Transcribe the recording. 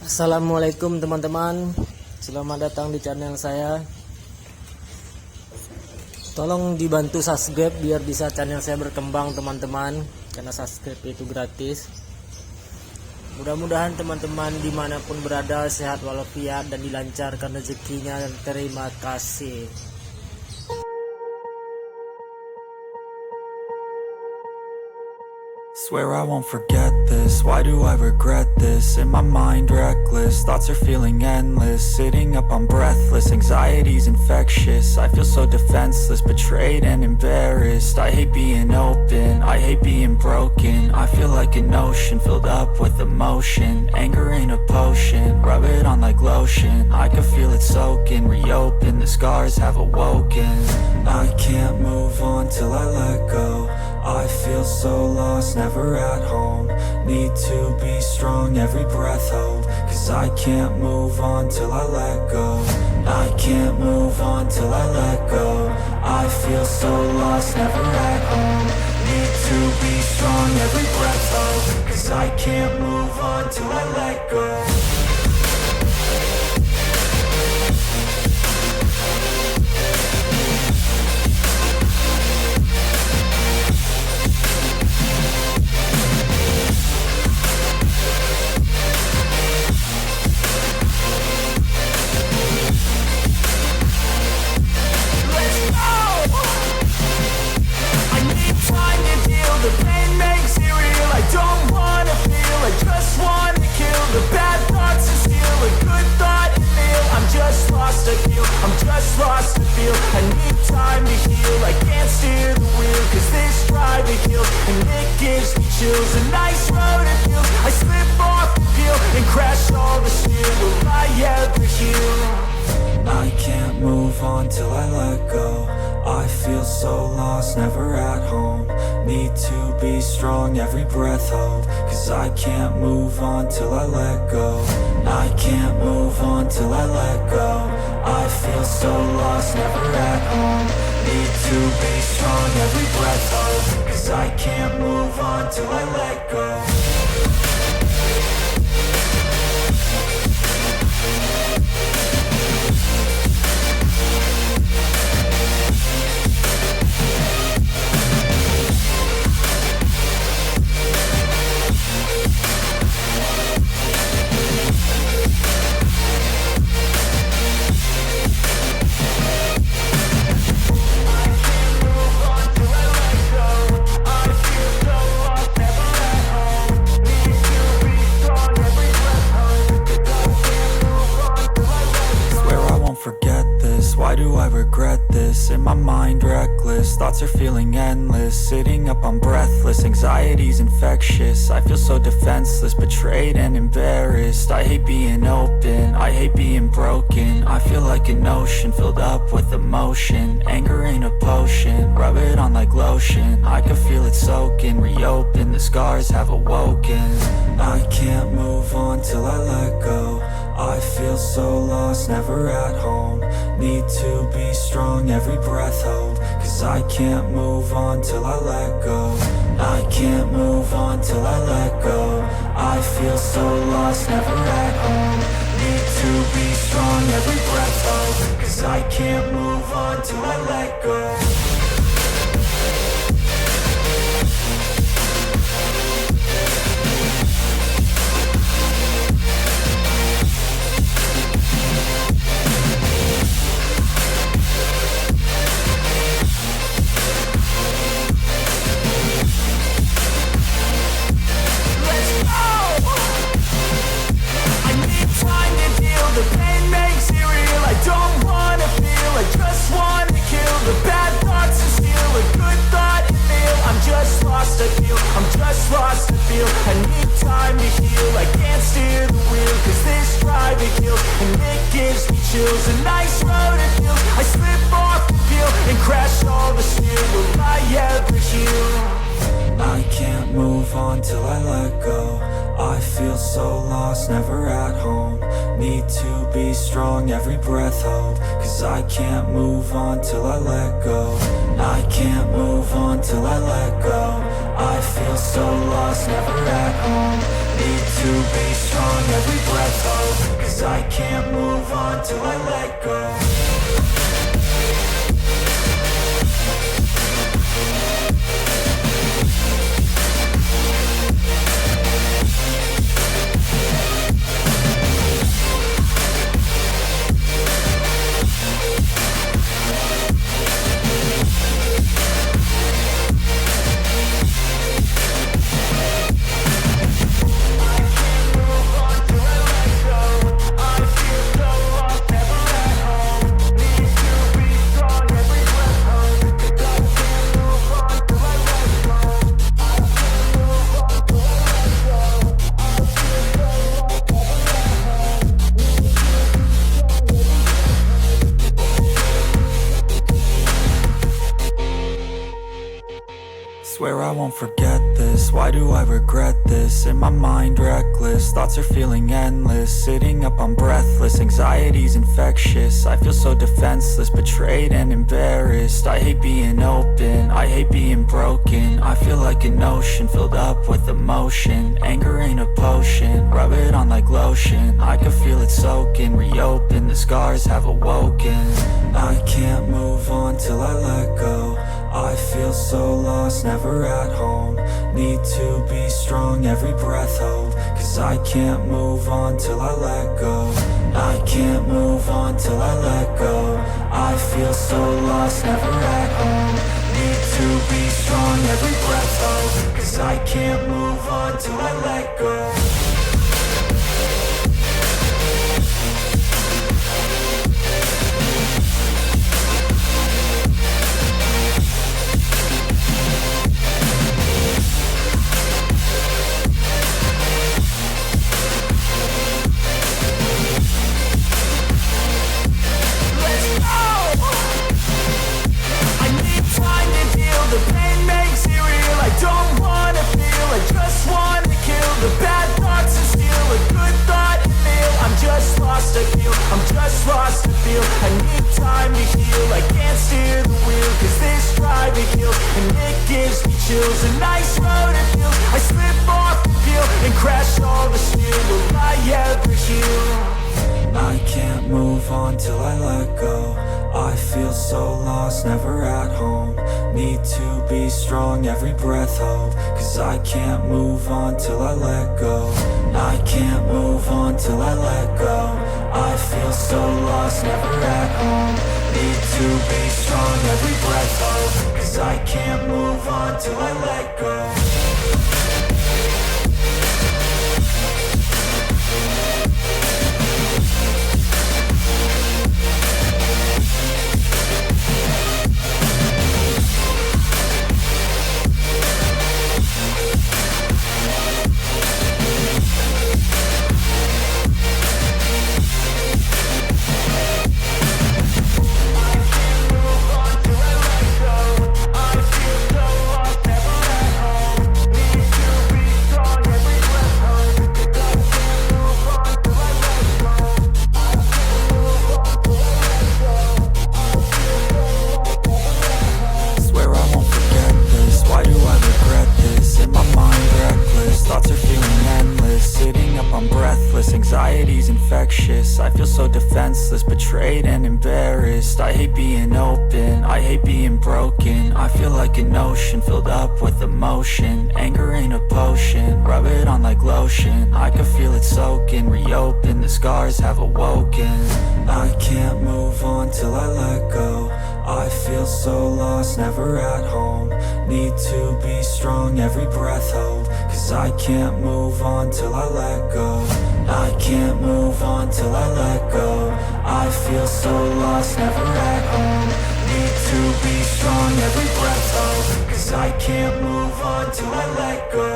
Assalamualaikum teman-teman, selamat datang di channel saya. Tolong dibantu subscribe biar bisa channel saya berkembang teman-teman, karena subscribe itu gratis. Mudah-mudahan teman-teman dimanapun berada sehat walafiat dan dilancarkan rezekinya. Terima kasih. Swear I won't forget this, why do I regret this? In my mind reckless, thoughts are feeling endless. Sitting up I'm breathless, anxiety's infectious. I feel so defenseless, betrayed and embarrassed. I hate being open, I hate being broken. I feel like an ocean filled up with emotion. Anger ain't a potion, rub it on like lotion. I can feel it soaking, reopen, the scars have awoken. I can't move on till I let go. I feel so lost, never at home. Need to be strong, every breath hold. Cause I can't move on till I let go. I can't move on till I let go. I feel so lost, never at home. Need to be strong, every breath hold. Cause I can't move on till I let go. The pain makes it real, I don't wanna feel, I just wanna kill the bad thoughts and steal a good thought and feel. I'm just lost, I feel, I'm just lost, I feel. I need time to heal, I can't steer the wheel. Cause this drive it kills, and it gives me chills. A nice road it feels, I slip off the peel and crash all the steel. Will I ever heal? I can't move on till I let go. I feel so lost, never at home. Need to be strong, every breath hold. Cause I can't move on till I let go. I can't move on till I let go. I feel so lost, never at home. Need to be strong, every breath hold. Cause I can't move on till I let go. Why do I regret this? In my mind reckless, thoughts are feeling endless. Sitting up I'm breathless, anxiety's infectious. I feel so defenseless, betrayed and embarrassed. I hate being open, I hate being broken. I feel like an ocean filled up with emotion. Anger ain't a potion, rub it on like lotion. I can feel it soaking, reopen, the scars have awoken. I can't move on till I let go. I feel so lost, never at home. Need to be strong, every breath hold. Cause I can't move on till I let go. I can't move on till I let go. I feel so lost, never at home. Need to be strong, every breath hold. Cause I can't move on till I let go. The pain makes it real, I don't wanna feel, I just wanna kill the bad thoughts and steal a good thought and feel. I'm just lost, I feel, I'm just lost, I feel. I need time to heal, I can't steer the wheel. Cause this drive it kills, and it gives me chills. A nice road it feels, I slip off the peel and crash all the steel. Will I ever heal? I can't move on till I let go. I feel so lost, never at home. Need to be strong, every breath hold. Cause I can't move on till I let go. I can't move on till I let go. I feel so lost, never at home. Need to be strong, every breath hold. 'cause I can't move on till I let go. Swear I won't forget this, why do I regret this? In my mind reckless, thoughts are feeling endless. Sitting up, I'm breathless, anxiety's infectious. I feel so defenseless, betrayed and embarrassed. I hate being open, I hate being broken. I feel like an ocean filled up with emotion. Anger ain't a potion, rub it on like lotion. I can feel it soaking, reopen, the scars have awoken. I can't move on till I let go. I feel so lost, never at home. Need to be strong, every breath hold. 'Cause I can't move on till I let go. I can't move on till I let go. I feel so lost, never at home. Need to be strong, every breath hold. 'Cause I can't move on till I let go. The pain makes it real, I don't wanna feel, I just wanna kill the bad thoughts and steal a good thought and feel. I'm just lost, I feel, I'm just lost to feel. I need time to heal, I can't steer the wheel, 'cause this drive it kills, and it gives me chills. A nice road it feels, I slip off the peel, and crash all the steel. Will I ever heal? I can't move on till I let go. I feel so lost, never at home. Need to be strong, every breath hold. 'Cause I can't move on till I let go. I can't move on till I let go. I feel so lost, never at home. Need to be strong, every breath hold. 'Cause I can't move on till I let go. Anxiety's infectious, I feel so defenseless, betrayed and embarrassed. I hate being open, I hate being broken. I feel like an ocean filled up with emotion. Anger ain't a potion, rub it on like lotion. I can feel it soaking, reopen, the scars have awoken. I can't move on till I let go. I feel so lost, never at home. Need to be strong, every breath hold. 'Cause I can't move on till I let go. I can't move on till I let go. I feel so lost, never at home. Need to be strong, every breath hold. 'Cause I can't move on till I let go.